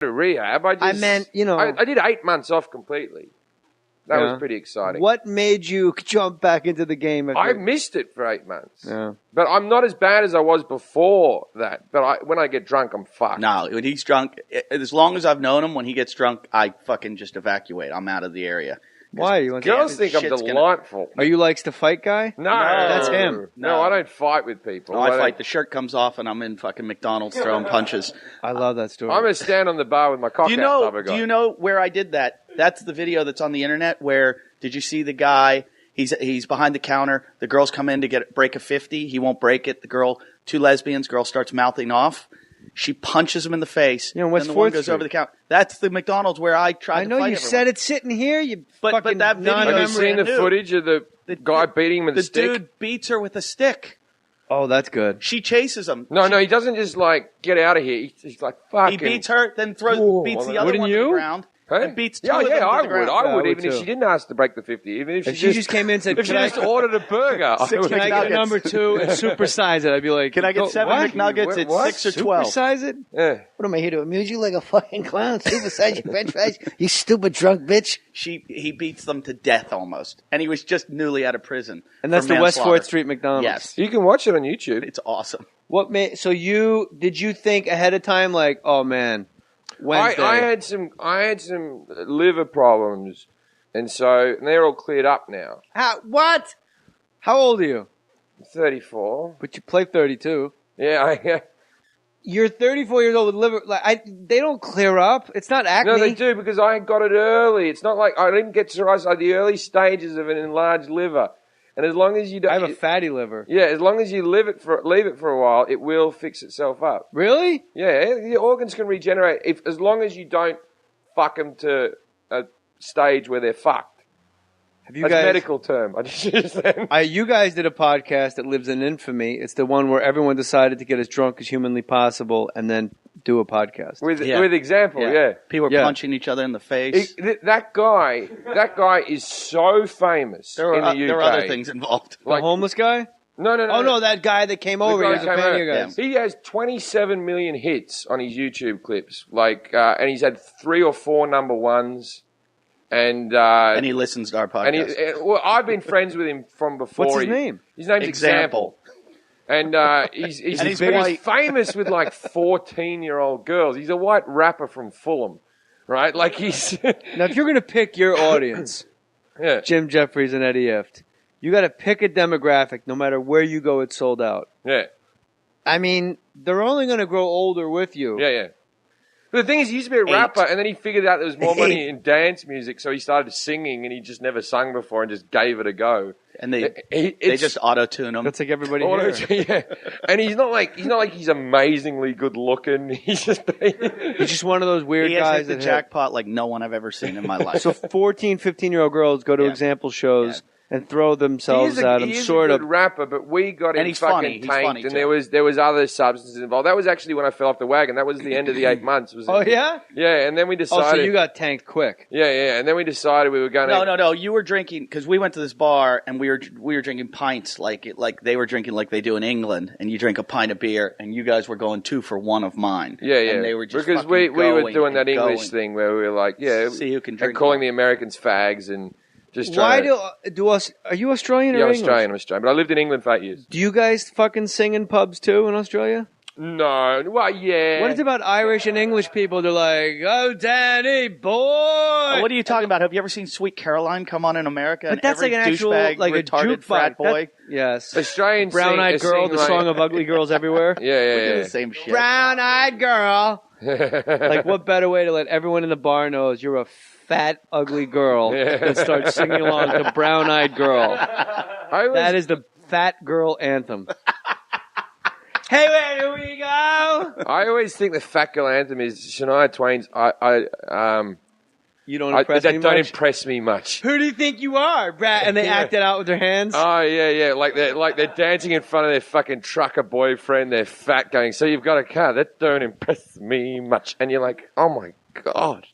to rehab. I meant, I did 8 months off completely. That was pretty exciting. What made you jump back into the game? I missed it for 8 months. Yeah. But I'm not as bad as I was before that. But when I get drunk, I'm fucked. No, when he's drunk, as long as I've known him, when he gets drunk, I fucking just evacuate. I'm out of the area. Why? Girls think I'm delightful. Are you likes to fight guy? No. That's him. No, I don't fight with people. No, I fight. The shirt comes off and I'm in fucking McDonald's throwing punches. I love that story. I'm going to stand on the bar with my cock out type of guy. Do you know where I did that? That's the video that's on the internet where, did you see the guy? He's behind the counter. The girls come in to break a 50. He won't break it. Two lesbians, girl starts mouthing off. She punches him in the face. West and the 4th one goes Street. over the counter. That's the McDonald's where I tried to fight I know you everyone. said it's sitting here. But that video, have you seen the footage of the guy beating him with a stick? The dude beats her with a stick. Oh, that's good. She chases him. No, he doesn't just get out of here. He's like, fucking. He beats her, then beats the other one to the ground. Huh? And beats two of them to the ground. I would, Yeah, even if she didn't ask to break the 50. Even if she just came in and said, if she just ordered a burger. Can I get a number 2 and supersize it? I'd be like, can I get 7 McNuggets? It's 6 or 12. Supersize it? Yeah. What am I here to amuse you like a fucking clown? Supersize your french fries? You stupid drunk bitch. He beats them to death almost. And he was just newly out of prison. And that's the West 4th Street McDonald's. Yes. You can watch it on YouTube. It's awesome. So did you think ahead of time like, oh man, Wednesday? I had some liver problems, and they're all cleared up now. What? How old are you? 34. But you play 32. Yeah, You're 34 years old with liver. They don't clear up. It's not acne. No, they do because I got it early. It's not like I didn't get cirrhosis. I had the early stages of an enlarged liver. And as long as you don't, I have a fatty liver. Yeah, as long as you leave it for a while, it will fix itself up. Really? Yeah, the organs can regenerate as long as you don't fuck them to a stage where they're fucked. That's a medical term. I just used that. You guys did a podcast that lives in infamy. It's the one where everyone decided to get as drunk as humanly possible and then do a podcast with example. Yeah. People were punching each other in the face. That guy is so famous in the UK. There are other things involved. The homeless guy? No. Oh no, that guy that came over. He was a fan of you guys. He has 27 million hits on his YouTube clips. And he's had 3 or 4 number ones. And he listens to our podcast. I've been friends with him from before. What's his name? His name's Example. And he's famous with 14-year-old girls. He's a white rapper from Fulham, right? Now, if you're going to pick your audience, Jim Jeffries and Eddie Ifft, you got to pick a demographic. No matter where you go, it's sold out. Yeah. I mean, they're only going to grow older with you. Yeah. But the thing is, he used to be a rapper, and then he figured out there was more money in dance music, so he started singing, and he just never sung before and just gave it a go. And they just auto-tune him. That's like everybody here. Yeah. And he's not like he's amazingly good looking. He's just one of those weird guys that hit the jackpot like no one I've ever seen in my life. So 14, 15-year-old girls go to example shows and throw themselves at him. He's a good rapper, but we got him fucking tanked, and there was other substances involved. That was actually when I fell off the wagon. That was the end of the 8 months. Yeah? Yeah, and then we decided. Oh, so you got tanked quick. Yeah, and then we decided we were going to. No. You were drinking because we went to this bar and we were drinking pints like they were drinking like they do in England, and you drink a pint of beer, and you guys were going 2 for 1 of mine. Yeah. And they were just because we were doing that English thing where we were like, see who can drink, and calling the Americans fags and. Why are you Australian or English? I'm Australian, but I lived in England for 8 years. Do you guys fucking sing in pubs too in Australia? No, well, yeah. What is it about Irish and English people? They're like, oh, Danny, boy. What are you talking about? Have you ever seen Sweet Caroline come on in America? But that's like an actual, like a retarded frat boy. Yes. Australian Brown-Eyed Girl, the song of ugly girls everywhere. Yeah. The same shit. Brown-Eyed Girl. Like, what better way to let everyone in the bar knows you're a fat, ugly girl that starts singing along to Brown-Eyed Girl. That is the fat girl anthem. Hey, where do we go? I always think the fat girl anthem is Shania Twain's. You don't impress me much? That don't impress me much. Who do you think you are, Brad? And they act it out with their hands. Oh yeah, like they're dancing in front of their fucking trucker boyfriend. They're fat, going. So you've got a car that don't impress me much, and you're like, oh my god.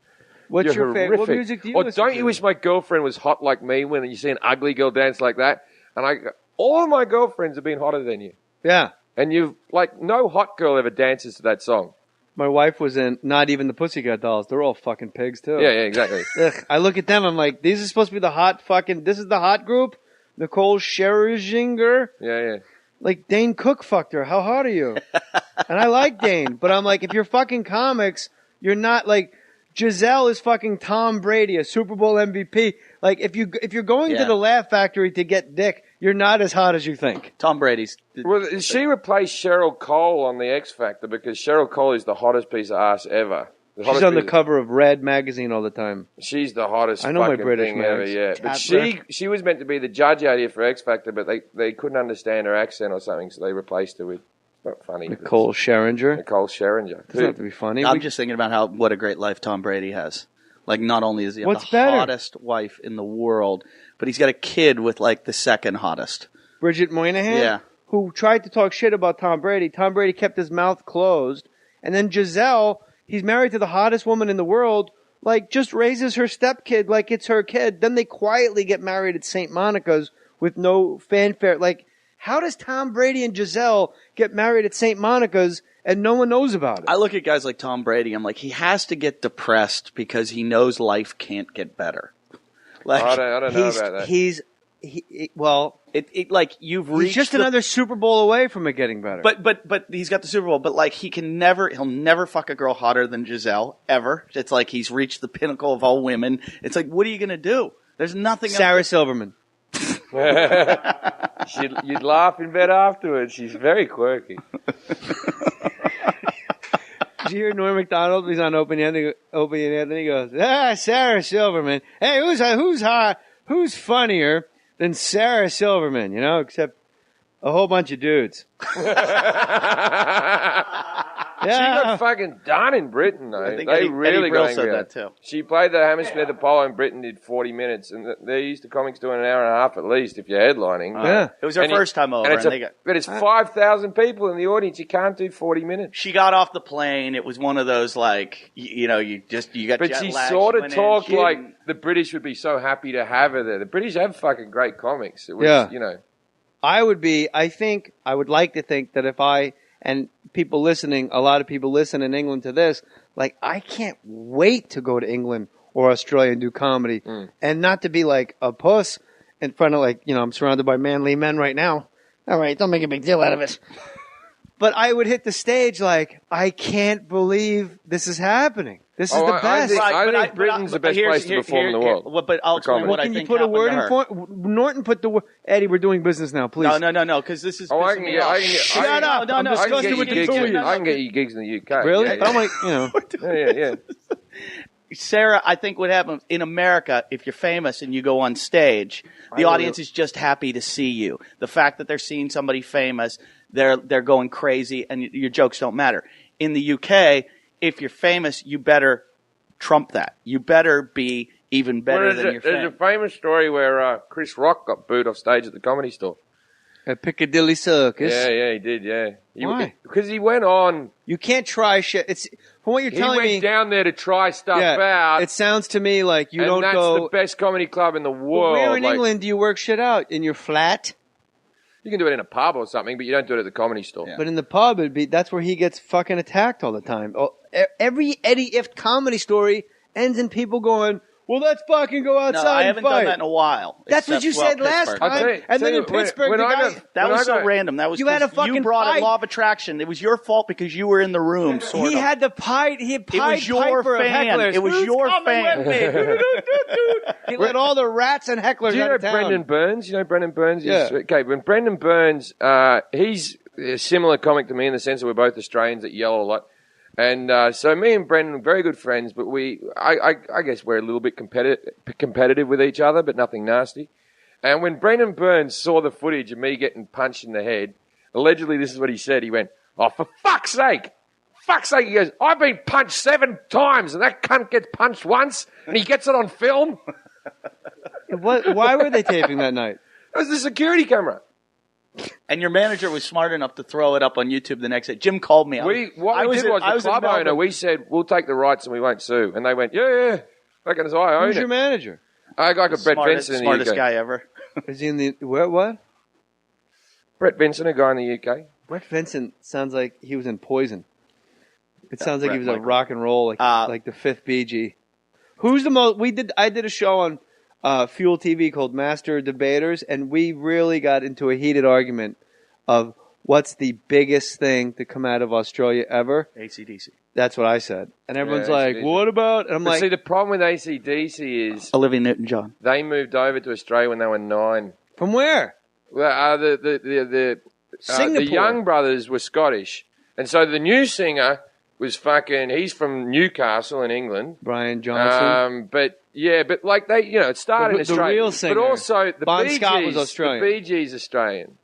What's your favorite? What music do you listen to? Or don't you wish my girlfriend was hot like me when you see an ugly girl dance like that? And all of my girlfriends have been hotter than you. Yeah. And you've, no hot girl ever dances to that song. My wife was in not even the Pussycat Dolls. They're all fucking pigs too. Yeah, exactly. Ugh, I look at them. I'm like, these are supposed to be the hot fucking. This is the hot group. Nicole Scherzinger. Yeah. Like Dane Cook fucked her. How hot are you? And I like Dane, but I'm like, if you're fucking comics, you're not like Giselle is fucking Tom Brady, a Super Bowl MVP. Like if you're going to the Laugh Factory to get dick, you're not as hot as you think. Tom Brady's. Well, she replaced Cheryl Cole on the X Factor because Cheryl Cole is the hottest piece of ass ever. She's on the cover of Red magazine all the time. She's the hottest I know my fucking British thing mags. ever, yeah. But she was meant to be the judge out here for X Factor, but they couldn't understand her accent or something, so they replaced her with, not funny. Nicole Scherzinger. Doesn't have to be funny. I'm just thinking about what a great life Tom Brady has. Like, not only is he the hottest wife in the world, but he's got a kid with, like, the second hottest. Bridget Moynihan, who tried to talk shit about Tom Brady. Tom Brady kept his mouth closed. And then Giselle, he's married to the hottest woman in the world, like, just raises her stepkid like it's her kid. Then they quietly get married at St. Monica's with no fanfare. Like, how does Tom Brady and Giselle get married at St. Monica's and no one knows about it? I look at guys like Tom Brady, I'm like, he has to get depressed because he knows life can't get better. Like, I don't know about that. He's just another Super Bowl away from it getting better. But he's got the Super Bowl. But like he'll never fuck a girl hotter than Giselle ever. It's like he's reached the pinnacle of all women. It's like, what are you gonna do? There's nothing. Sarah Silverman. You'd laugh in bed afterwards. She's very quirky. Did you hear Norm Macdonald? He's on Open and Anthony. He goes, Sarah Silverman. Hey, who's funnier than Sarah Silverman? You know, except a whole bunch of dudes. She got fucking done in Britain, though. Eddie Brill said that too. She played the Hammersmith Apollo in Britain, did 40 minutes, and they're used to comics doing an hour and a half at least if you're headlining. It was her first time over. But it's 5,000 people in the audience. You can't do 40 minutes. She got off the plane. It was one of those, like, you got But jet she lag. sort of talked like the British would be so happy to have her there. The British have fucking great comics. It was, you know. I would like to think that if and people listening, a lot of people listen in England to this, like, I can't wait to go to England or Australia and do comedy. And not to be like a puss in front of, like, you know, I'm surrounded by manly men right now. All right, don't make a big deal out of it. But I would hit the stage like, I can't believe this is happening. This is the best. I think Britain's the best place to perform in the world. But I'll explain what I think happened to her. Can you put a word in? Norton put the word. Eddie, we're doing business now, please. No, because this is. I can get you gigs in the UK. Really? Yeah. I'm like, you know. Yeah. Sarah, I think what happens in America, if you're famous and you go on stage, the audience is just happy to see you. The fact that they're seeing somebody famous, they're going crazy, and your jokes don't matter. In the UK, if you're famous, you better trump that. You better be even better than your There's a famous story where Chris Rock got booed off stage at the Comedy Store. At Piccadilly Circus. Yeah, he did, yeah. Why? Because he went on. You can't try shit. It's from what you're telling me. He went down there to try stuff out. It sounds to me like you don't go. And that's the best comedy club in the world. Where in England do you work shit out? In your flat? You can do it in a pub or something, but you don't do it at the Comedy Store. Yeah. But in the pub, that's where he gets fucking attacked all the time. Every Eddie Ifft comedy story ends in people going, well, let's fucking go outside and fight. I haven't done that in a while. That's what you said last time. And then in Pittsburgh, that was so random. That was you had a fucking you brought a law of attraction. It was your fault because you were in the room. He had the Pied Piper of hecklers. It was your fan. He let all the rats and hecklers out of town. Brendan Burns? You know Brendan Burns? Yeah. Okay, when Brendan Burns, he's a similar comic to me in the sense that we're both Australians that yell a lot. And so me and Brendan are very good friends, but I guess we're a little bit competitive with each other, but nothing nasty. And when Brendan Burns saw the footage of me getting punched in the head, allegedly this is what he said. He went, oh, for fuck's sake. He goes, I've been punched 7 times, and that cunt gets punched once, and he gets it on film. Why were they taping that night? It was the security camera. And your manager was smart enough to throw it up on YouTube the next day. Jim called me. The club owner, we said, we'll take the rights and we won't sue. And they went, yeah. Reckon I own it. Who's your manager? I got Brett Benson in the UK. Smartest guy ever. Is he in the... What? Brett Benson, a guy in the UK. Brett Benson sounds like he was in Poison. It sounds like he was Michael. a rock and roll, like the fifth Bee Gee. Who's the most? I did a show on Fuel TV called Master Debaters, and we really got into a heated argument of what's the biggest thing to come out of Australia ever. AC/DC. That's what I said, and everyone's like, AC/DC. "What about?" And I'm like, see, the problem with AC/DC is Olivia Newton-John. they moved over to Australia when they were 9. "From where?" Well, the Singapore. Young brothers were Scottish, and so the new singer was he's from Newcastle in England. Brian Johnson. But like it started in The Australia. real singer, but also the Bon Bee Scott Gees, was Australian. The Bee Gees Australian.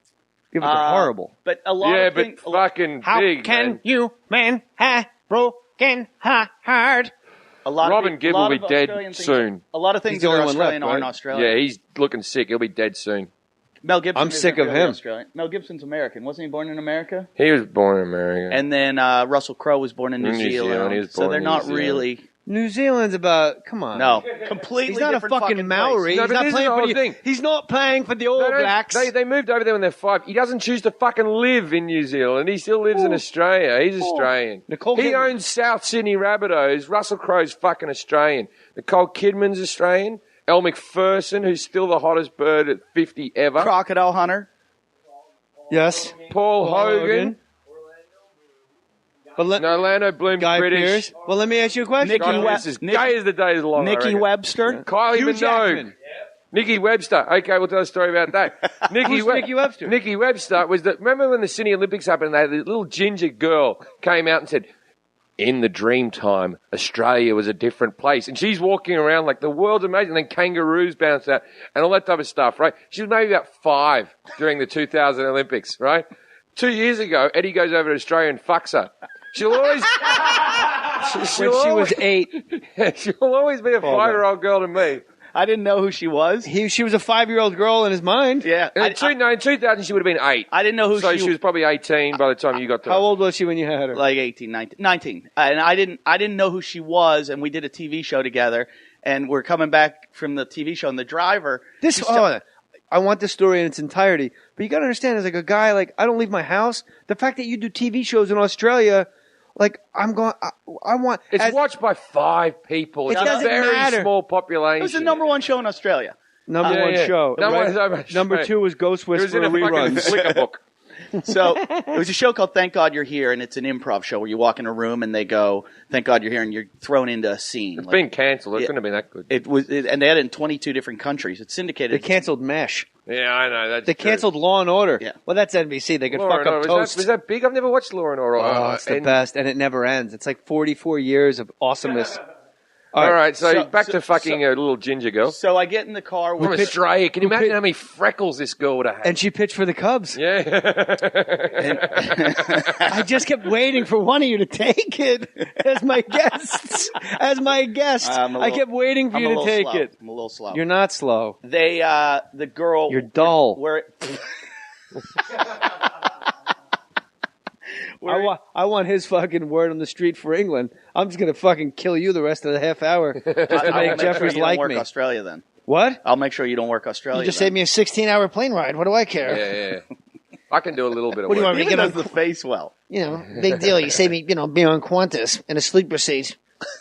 Yeah, but they're horrible. But a lot of things. fucking big. Man. you, man, have broken heart? Robin Gibb will be dead soon. A lot of things He's the that are only one Australian left, aren't right? Australian. Yeah, he's looking sick. He'll be dead soon. Mel Gibson. I'm sick of him. Australian. Mel Gibson's American. Wasn't he born in America? He was born in America. And then Russell Crowe was born in New Zealand. He was So born they're in not New Zealand. really. New Zealand's about. Come on. No, completely. He's not a different fucking Maori. place. No, He's but not this is playing the for whole the. thing. He's not playing for the All Blacks. They moved over there when they're 5. He doesn't choose to fucking live in New Zealand. He still lives in Australia. He's Australian. Nicole he Kidman. owns South Sydney Rabbitohs. Russell Crowe's fucking Australian. Nicole Kidman's Australian. Elle McPherson, who's still the hottest bird at 50 ever. Crocodile Hunter. Yes. Paul Hogan. But No, Orlando Bloom's Guy British. Pearce. Well, let me ask you a question. Nicky God, West- this is Nick- gay as the day is long. I Nikki reckon. Webster. Kylie Hugh Minogue. Jackman. Nikki Webster. Okay, we'll tell a story about that. Who's Nikki Webster? Nikki Webster was remember when the Sydney Olympics happened and the little ginger girl came out and said, in the dream time, Australia was a different place. And she's walking around like the world's amazing. And then kangaroos bounce out and all that type of stuff, right? She was maybe about 5 during the 2000 Olympics, right? 2 years ago, Eddie goes over to Australia and fucks her. She'll always... When she was 8. She'll always be a 5-year-old girl to me. I didn't know who she was. She was a 5-year-old girl in his mind. Yeah. In 2000, she would have been 8. I didn't know who So she was probably 18 by the time you got to How her. old was she when you had her? like 18, 19. And I didn't know who she was, and we did a TV show together, and we're coming back from the TV show, and the driver. I want this story in its entirety, but you got to understand, as like a guy, like I don't leave my house. The fact that you do TV shows in Australia, like I'm going, I want. It's watched by 5 people. It It's a doesn't very matter. small population. It was the #1 show in Australia. Number one show. Number right. 2 was Ghost It was Whisperer in a fucking reruns. flicker book. So it was a show called Thank God You're Here, and it's an improv show where you walk in a room and they go, "Thank God You're Here," and you're thrown into a scene. It's been cancelled. It couldn't have been that good. And they had it in 22 different countries. It's syndicated. They canceled MASH. Yeah, I know. That's They canceled Law and Order. Yeah. Well, that's NBC. They could Law fuck and up Order. Toast. Was that big? I've never watched Law and Order. Oh, it's the best, and it never ends. It's like 44 years of awesomeness. All right, so back to fucking a little ginger girl. So I get in the car From with Australia. Can you imagine how many freckles this girl would have had? And she pitched for the Cubs. Yeah. I just kept waiting for one of you to take it as my guests. As my guest. I kept waiting for you to take it. I'm a little slow. You're not slow. They, the girl. You're dull. I want his fucking word on the street for England. I'm just going to fucking kill you the rest of the half hour just to make Jeffries like work me. Australia then. What? I'll make sure you don't work Australia. You just then. saved me a 16-hour plane ride. What do I care? Yeah. I can do a little bit of What do you work. want me to Even get does on? the face well. You know, big deal. You saved me, being on Qantas in a sleeper seat,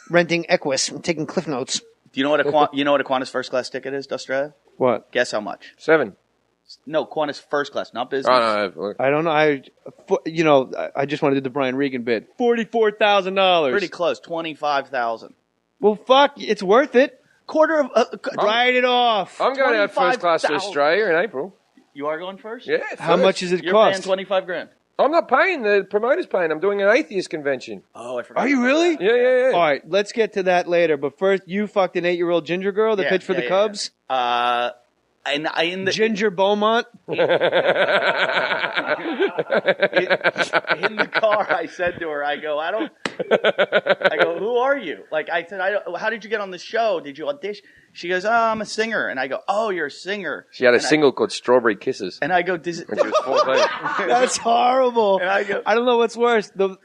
renting Equus and taking Cliff Notes. Do you know what a Qantas first class ticket is to Australia? What? Guess how much? 7. No, Qantas first class, not business. Oh, no. I don't know. I just want to do the Brian Regan bit. $44,000. Pretty close, 25,000. Well, fuck. It's worth it. Quarter of Write it off. I'm going out first class to 25,000. Australia in April. You are going first? Yeah. How first. much does it You're cost? paying $25,000. I'm not paying. The promoter's paying. I'm doing an atheist convention. Oh, I forgot. Are you really? Yeah. All right, let's get to that later. But first, you fucked an 8-year-old ginger girl that pitched for the Cubs? And in the Ginger Beaumont? in the car, I said to her, I go, who are you? Like I said, how did you get on the show? Did you audition? She goes, oh, I'm a singer. And I go, oh, you're a singer. She had a single called Strawberry Kisses And I go, does it? when she was 14. That's horrible. And I go, I don't know what's worse. The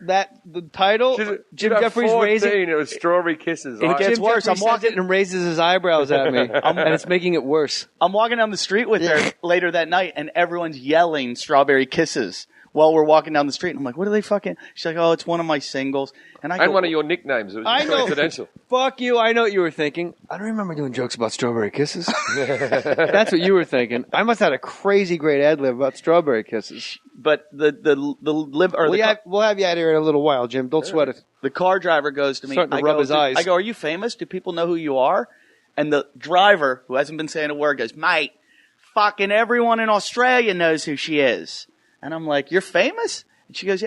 title, Jim Jeffries raising. It was Strawberry Kisses. It gets Jim worse. Jeffries says it and raises his eyebrows at me, and it's making it worse. I'm walking down the street with her later that night, and everyone's yelling "Strawberry Kisses" while we're walking down the street. And I'm like, "What are they fucking?" She's like, "Oh, it's one of my singles." And And one of your nicknames. It was I know. coincidental. Fuck you. I know what you were thinking. I don't remember doing jokes about strawberry kisses. That's what you were thinking. I must have had a crazy great ad lib about strawberry kisses. But We'll have you out here in a little while, Jim. Don't sweat it. the car driver goes to me. Starting to rub his eyes. I go, are you famous? Do people know who you are? And the driver, who hasn't been saying a word, goes, mate, fucking everyone in Australia knows who she is. And I'm like, you're famous? And she goes, yeah.